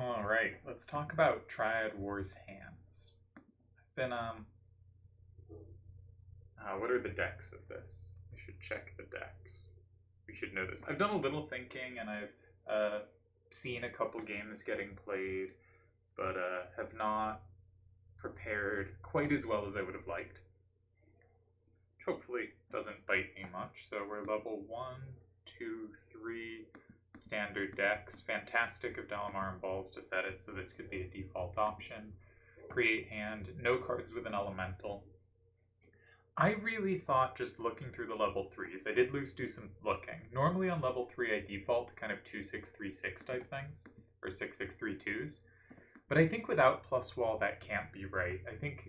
Alright, let's talk about Triad Wars hands. I've been, what are the decks of this? We should check the decks. We should know this. I've done a little thinking and I've seen a couple games getting played, but have not prepared quite as well as I would have liked. Which hopefully doesn't bite me much. So we're level 1, 2, 3 standard decks. Fantastic of Dalamar and Balls to set it, so this could be a default option. Create hand, no cards with an elemental. I really thought just looking through the level 3s, I did do some looking. Normally on level 3 I default to kind of 2-6-3-6 type things, or 6-6-3-2s. But I think without plus wall that can't be right. I think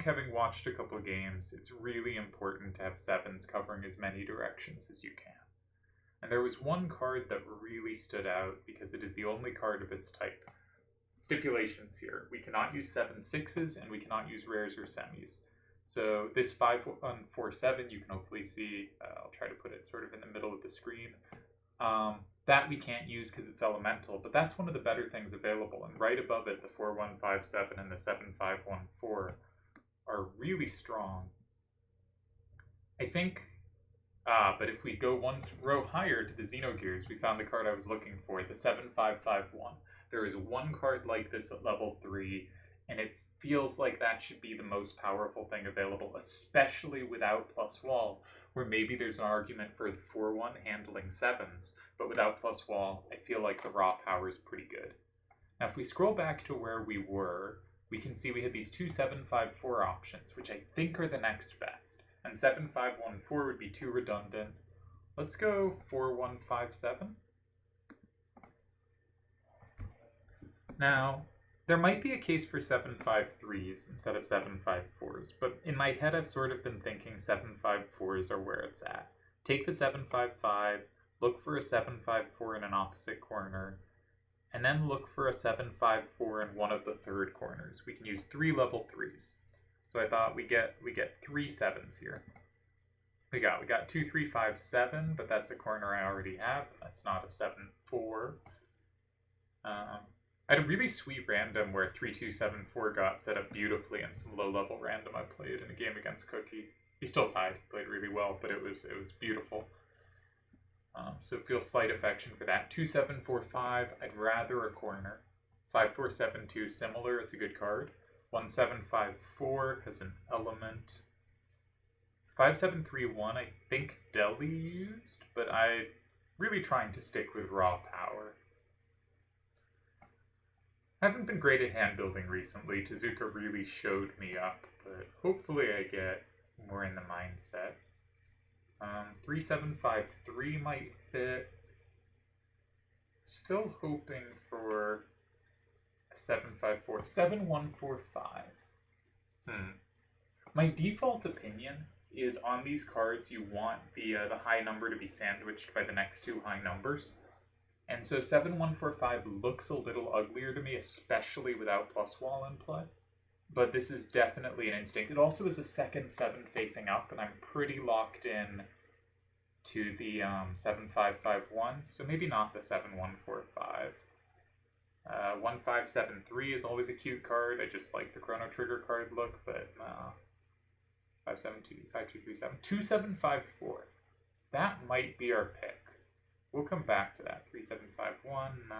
having watched a couple of games, it's really important to have 7s covering as many directions as you can. And there was one card that really stood out because it is the only card of its type. Stipulations here. We cannot use 7/6s and we cannot use rares or semis. So this 5-1-4-7 you can hopefully see, I'll try to put it sort of in the middle of the screen. That we can't use because it's elemental, but that's one of the better things available. And right above it, the 4-1-5-7 and the 7-5-1-4 are really strong. I think, but if we go one row higher to the Xenogears, we found the card I was looking for, the 7-5-5-1. There is one card like this at level 3, and it feels like that should be the most powerful thing available, especially without plus wall, where maybe there's an argument for the 4-1 handling 7s, but without plus wall, I feel like the raw power is pretty good. Now if we scroll back to where we were, we can see we had these two 7-5-4 options, which I think are the next best. And 7-5-1-4 would be too redundant. Let's go 4-1-5-7. Now, there might be a case for 7-5-3s instead of 7-5-4s, but in my head I've sort of been thinking 7-5-4s are where it's at. Take the 7-5-5, look for a 7-5-4 in an opposite corner, and then look for a 7-5-4 in one of the third corners. We can use 3 level 3s. So I thought we get 3 7s here. We got 2-3-5-7, but that's a corner I already have. That's not a 7-4. I had a really sweet random where 3-2-7-4 got set up beautifully in some low-level random I played in a game against Cookie. He still tied, he played really well, but it was beautiful. So feel slight affection for that. 2-7-4-5, I'd rather a corner. 5-4-7-2, similar, it's a good card. 1-7-5-4 has an element. 5-7-3-1, I think Delhi used, but I'm really trying to stick with raw power. I haven't been great at hand building recently. Tezuka really showed me up, but hopefully I get more in the mindset. 3-7-5-3 might fit. Still hoping for a 7-5-4. 7-1-4-5. My default opinion is on these cards you want the high number to be sandwiched by the next 2 high numbers. And so 7-1-4-5 looks a little uglier to me, especially without plus wall in play. But this is definitely an instinct. It also is a second 7 facing up, and I'm pretty locked in to the 7-5-5-1, so maybe not the 7-1-4-5. 1-5-7-3 is always a cute card. I just like the Chrono Trigger card look, but 5-7-2, 5-2-3-7. 2-7-5-4. That might be our pick. We'll come back to that. 3-7-5-1,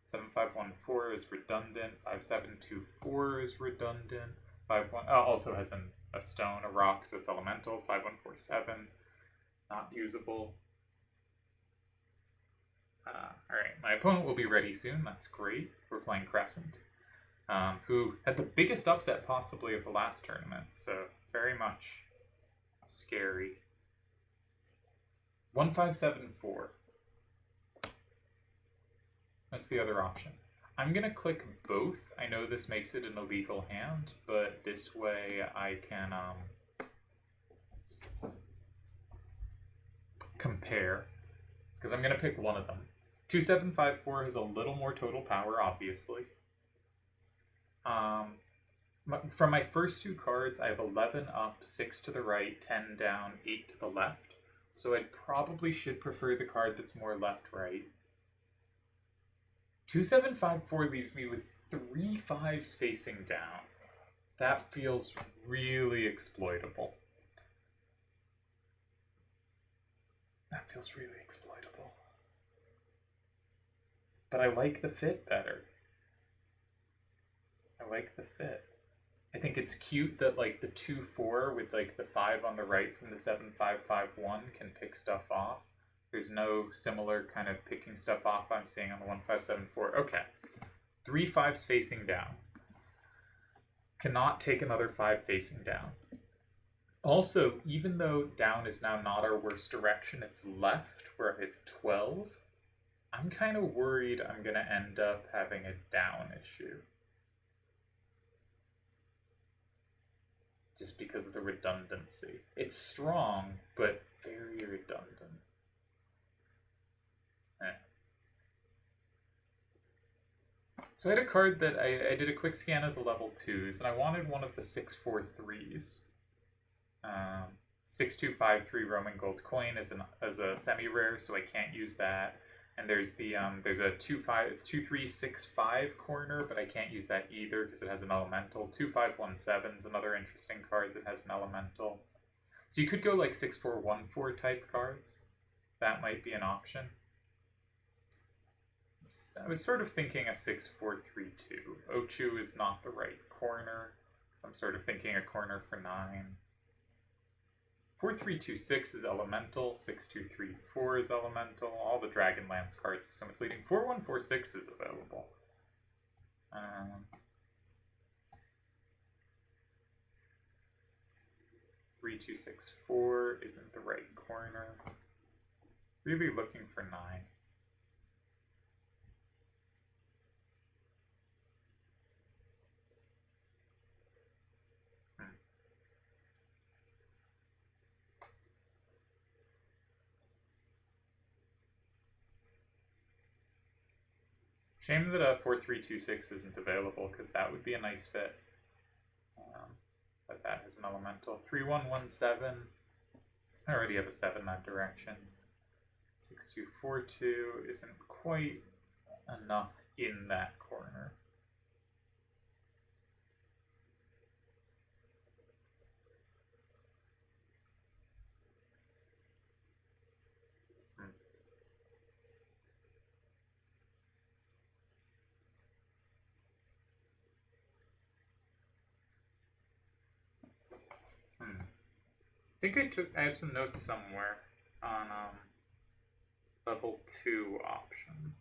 7-5-1-4 is redundant. 5-7-2-4 is redundant. 5-1 also has a stone, a rock, so it's elemental. 5-1-4-7, not usable. Alright, my opponent will be ready soon. That's great. We're playing Crescent, who had the biggest upset possibly of the last tournament, so very much scary. 1-5-7-4. That's the other option. I'm going to click both. I know this makes it an illegal hand, but this way I can compare, because I'm going to pick one of them. 2-7-5-4 has a little more total power, obviously. From my first 2 cards, I have 11 up, 6 to the right, 10 down, 8 to the left. So I probably should prefer the card that's more left-right. 2754 leaves me with 3 5s facing down. That feels really exploitable. That feels really exploitable. But I like the fit better. I like the fit. I think it's cute that like the 2-4 with like the 5 on the right from the 7-5-5-1 can pick stuff off. There's no similar kind of picking stuff off I'm seeing on the 1-5-7-4. Okay. 3 5s facing down. Cannot take another 5 facing down. Also, even though down is now not our worst direction, it's left where I have 12, I'm kind of worried I'm going to end up having a down issue. Just because of the redundancy. It's strong, but very redundant. So I had a card that I did a quick scan of the level 2s, and I wanted one of the 6-4-3s. 6253 Roman gold coin as a semi-rare, so I can't use that. And there's the there's a 2-3-6-5 corner, but I can't use that either because it has an elemental. 2517 is another interesting card that has an elemental. So you could go like 6-4-1-4 type cards. That might be an option. I was sort of thinking a 6-4-3-2. Ochu is not the right corner, so I'm sort of thinking a corner for 9. 4-3-2-6 is elemental. 6-2-3-4 is elemental. All the Dragonlance cards are so misleading. 4-1-4-6 is available. 3-2-6-4 isn't the right corner. Really looking for 9. Shame that 4-3-2-6 isn't available, because that would be a nice fit. But that has an elemental. 3-1-1-7. I already have a 7 that direction. 6-2-4-2 isn't quite enough in that corner. I think I have some notes somewhere on level 2 options.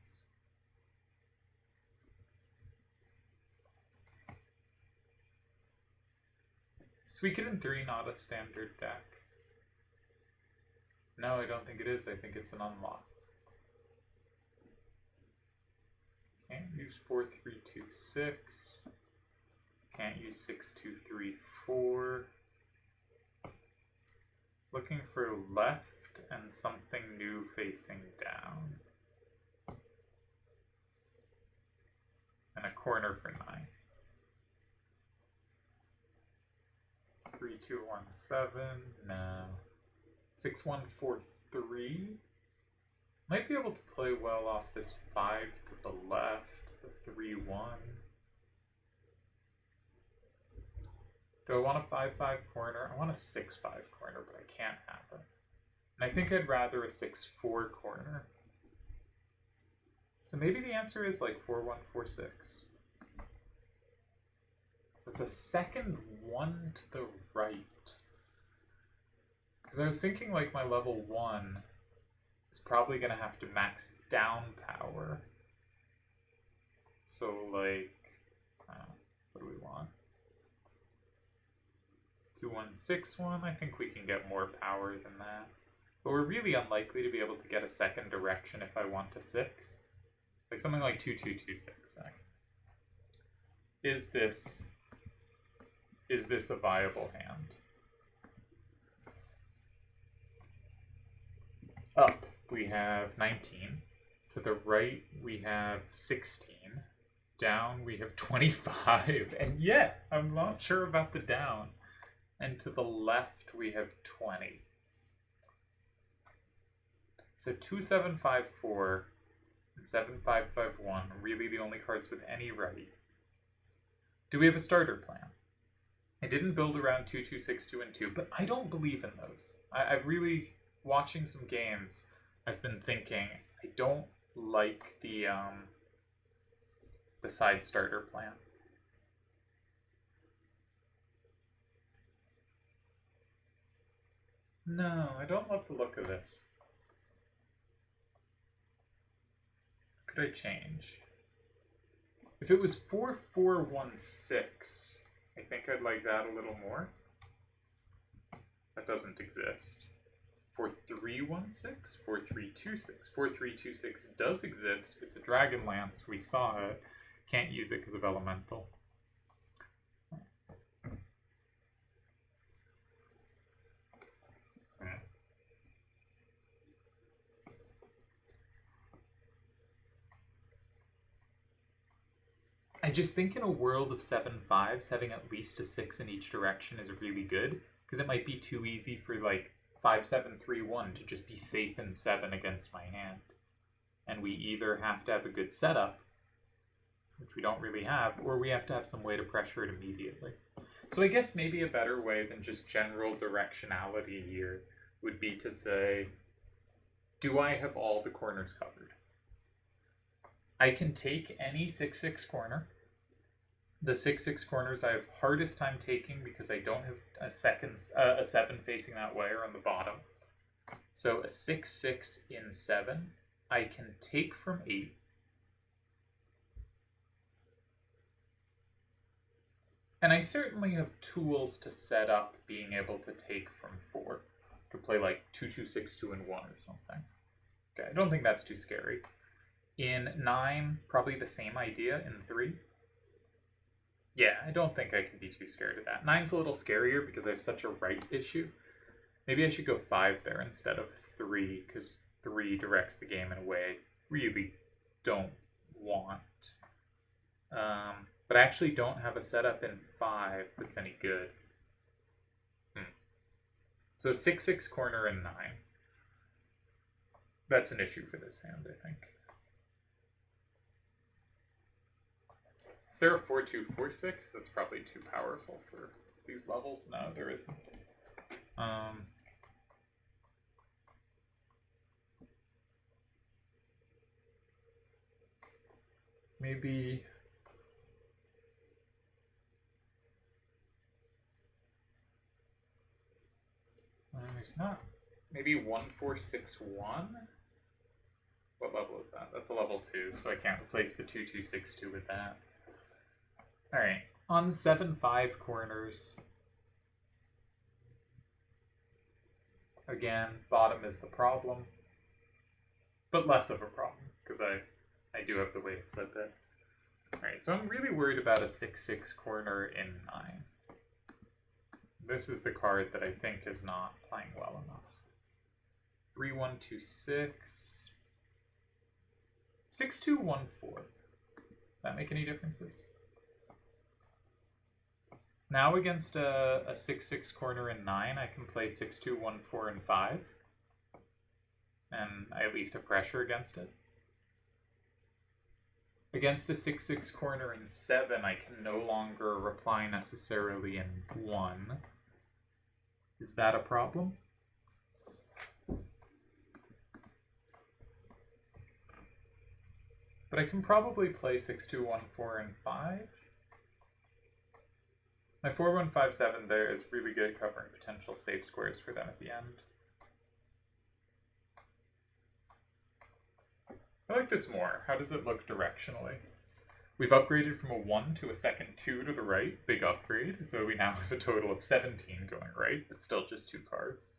Is Suikoden 3 not a standard deck? No, I don't think it is. I think it's an unlock. Can't use 4-3-2-6. Can't use 6-2-3-4. Looking for left and something new facing down. And a corner for 9. 3-2-1-7, no. 6-1-4-3. Might be able to play well off this 5 to the left, the 3-1. Do I want a 5-5 corner? I want a 6-5 corner, but I can't have it. And I think I'd rather a 6-4 corner. So maybe the answer is like 4-1-4-6. That's a second 1 to the right. Because I was thinking like my level 1 is probably going to have to max down power. So like, what do we want? 2-1-6-1, I think we can get more power than that. But we're really unlikely to be able to get a second direction if I want a 6. Like something like 2-2-2-6. Is this a viable hand? Up, we have 19. To the right, we have 16. Down, we have 25. And yet, I'm not sure about the down. And to the left, we have 20. So 2-7-5-4 and 7-5-5-1, really the only cards with any right. Do we have a starter plan? I didn't build around 2-2-6-2 and 2, but I don't believe in those. I've really, watching some games, I've been thinking, I don't like the side starter plan. No, I don't love the look of this. Could I change? If it was 4-4-1-6, I think I'd like that a little more. That doesn't exist. 4-3-1-6? 4-3-2-6. 4-3-2-6 does exist. It's a Dragonlance. We saw it. Can't use it because of Elemental. I just think in a world of 7-5s, having at least a 6 in each direction is really good, because it might be too easy for like 5-7-3-1 to just be safe in 7 against my hand. And we either have to have a good setup, which we don't really have, or we have to have some way to pressure it immediately. So I guess maybe a better way than just general directionality here would be to say, do I have all the corners covered? I can take any 6-6 corner. The 6-6 corners I have hardest time taking because I don't have a 7 facing that way or on the bottom. So a 6-6 in 7, I can take from 8. And I certainly have tools to set up being able to take from 4. I could play like 2-2-6-2 and 1 or something. Okay, I don't think that's too scary. In 9, probably the same idea in 3. Yeah, I don't think I can be too scared of that. 9's a little scarier because I have such a right issue. Maybe I should go 5 there instead of 3, because 3 directs the game in a way I really don't want. But I actually don't have a setup in 5 that's any good. So a 6-6 corner in 9. That's an issue for this hand, I think. Is there a 4-2-4-6? That's probably too powerful for these levels. No, there isn't. Maybe... there's not. Maybe 1-4-6-1? What level is that? That's a level 2, so I can't replace the 2-2-6-2 with that. Alright, on 7-5 corners, again, bottom is the problem, but less of a problem, because I do have the way to flip it. Alright, so I'm really worried about a 6-6 corner in 9. This is the card that I think is not playing well enough. 3-1-2-6. 6-2-1-4. That make any differences? Now against a 6-6 corner in 9, I can play 6-2-1-4 and 5. And I at least have pressure against it. Against a 6-6 corner in 7, I can no longer reply necessarily in 1. Is that a problem? But I can probably play 6-2-1-4 and 5. My 4-1-5-7 there is really good covering potential safe squares for them at the end. I like this more. How does it look directionally? We've upgraded from a 1 to a second 2 to the right. Big upgrade. So we now have a total of 17 going right, but still just 2 cards.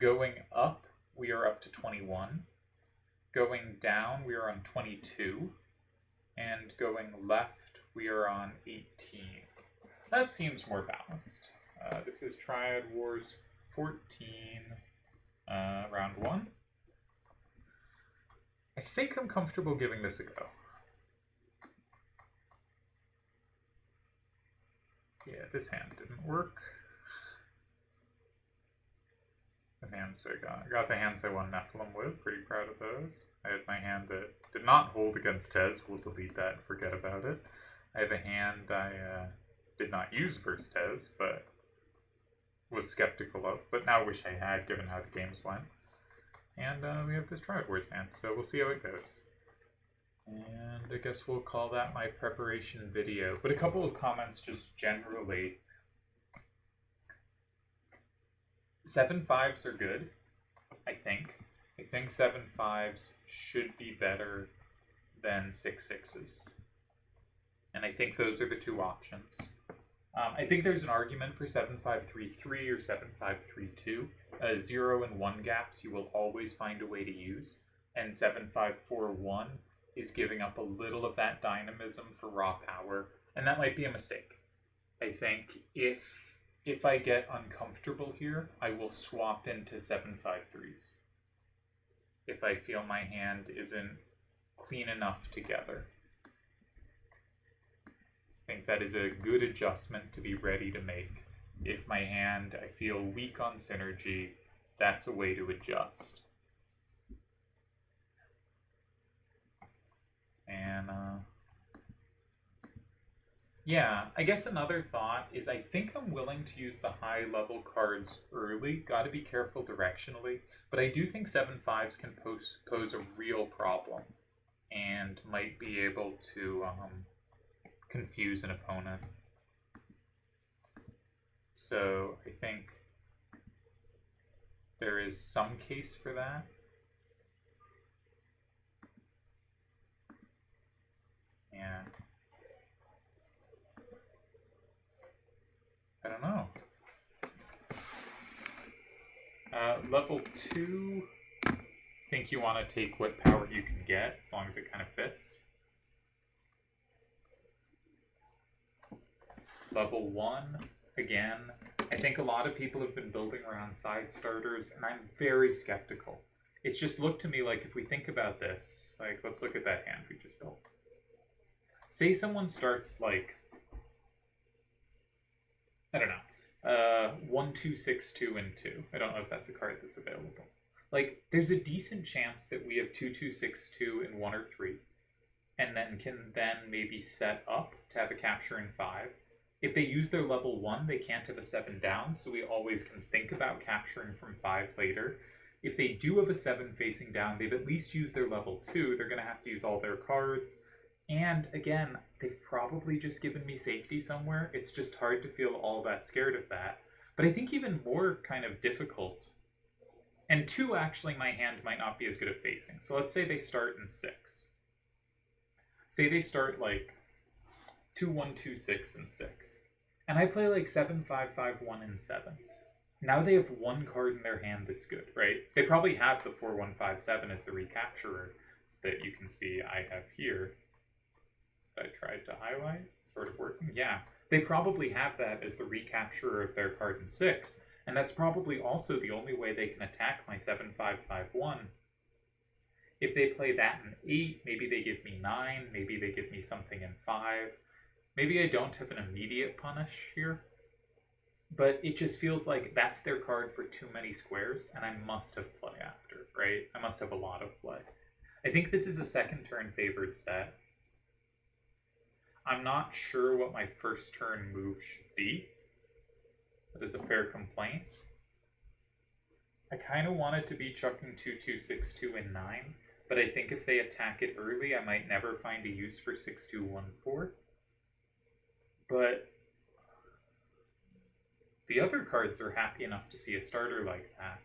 Going up, we are up to 21. Going down, we are on 22. And going left, we are on 18. That seems more balanced. This is Triad Wars 14, round 1. I think I'm comfortable giving this a go. Yeah, this hand didn't work. What hands do I got? I got the hands I won Nephilim with. Pretty proud of those. I had my hand that did not hold against Tez. We'll delete that and forget about it. I have a hand I did not use versus Tez, but was skeptical of, but now wish I had, given how the games went. And we have this Triad Wars hand, so we'll see how it goes. And I guess we'll call that my preparation video. But a couple of comments just generally. 7/5s are good, I think. I think 7/5s should be better than 6/6s. And I think those are the two options. I think there's an argument for 7/5-3-3 or 7/5-3-2. 0 and 1 gaps you will always find a way to use. And 7/5-4-1 is giving up a little of that dynamism for raw power. And that might be a mistake. I think if I get uncomfortable here, I will swap into 7/5-3s. If I feel my hand isn't clean enough together. I think that is a good adjustment to be ready to make. If my hand, I feel weak on synergy, that's a way to adjust. And, yeah, I guess another thought is I think I'm willing to use the high-level cards early. Gotta be careful directionally. But I do think 7/5s can pose a real problem and might be able to confuse an opponent. So I think there is some case for that. Yeah. I don't know. Level 2, I think you want to take what power you can get, as long as it kind of fits. Level 1, again, I think a lot of people have been building around side starters, and I'm very skeptical. It's just looked to me like, if we think about this, like, let's look at that hand we just built. Say someone starts, like, I don't know, 1, 2, 6, 2, and 2. I don't know if that's a card that's available. Like, there's a decent chance that we have 2, 2, 6, 2 in 1 or 3, and then can then maybe set up to have a capture in 5. If they use their level 1, they can't have a 7 down, so we always can think about capturing from 5 later. If they do have a 7 facing down, they've at least used their level 2. They're going to have to use all their cards. And again, they've probably just given me safety somewhere. It's just hard to feel all that scared of that. But I think even more kind of difficult. And 2, actually, my hand might not be as good at facing. So let's say they start in 6. Say they start like 2, 1, 2, 6, and 6. And I play like 7, 5, 5, 1, and 7. Now they have 1 card in their hand that's good, right? They probably have the 4, 1, 5, 7 as the recapturer that you can see I have here. I tried to highlight, sort of working. Yeah, they probably have that as the recapturer of their card in 6. And that's probably also the only way they can attack my 7, 5, 5, 1. If they play that in 8, maybe they give me 9, maybe they give me something in 5. Maybe I don't have an immediate punish here, but it just feels like that's their card for too many squares, and I must have play after, right? I must have a lot of play. I think this is a second turn favored set. I'm not sure what my first turn move should be. That is a fair complaint. I kind of want it to be chucking 2, 2, 6, 2, and 9, but I think if they attack it early, I might never find a use for 6, 2, 1, 4. But the other cards are happy enough to see a starter like that.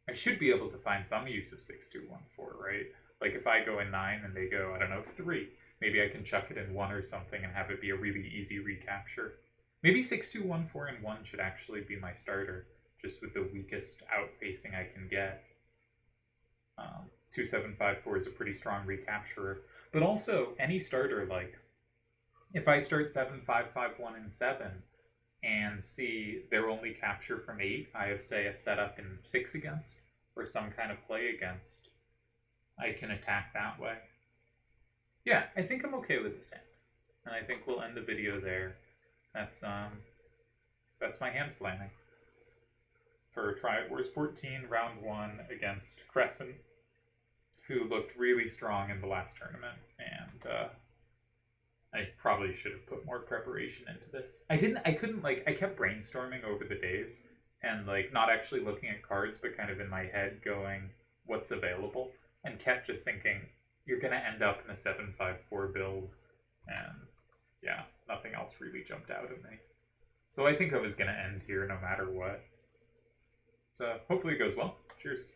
I should be able to find some use of 6, 2, 1, 4, right? Like if I go in 9 and they go, I don't know, 3, maybe I can chuck it in 1 or something and have it be a really easy recapture. Maybe 6, 2, 1, 4, and 1 should actually be my starter, just with the weakest out-facing I can get. 2, 7, 5, 4 is a pretty strong recapturer. But also, any starter, like, if I start 7, 5, 5, 1, and 7, and see their only capture from 8, I have, say, a setup in 6 against, or some kind of play against, I can attack that way. Yeah, I think I'm okay with this hand. And I think we'll end the video there. That's my hand planning. for Triad Wars 14 round 1 against Crescent, who looked really strong in the last tournament, and I probably should have put more preparation into this. I kept brainstorming over the days, and like not actually looking at cards, but kind of in my head going, what's available, and kept just thinking, you're going to end up in a 7-5-4 build, and yeah, nothing else really jumped out at me. So I think I was going to end here no matter what. So hopefully it goes well. Cheers.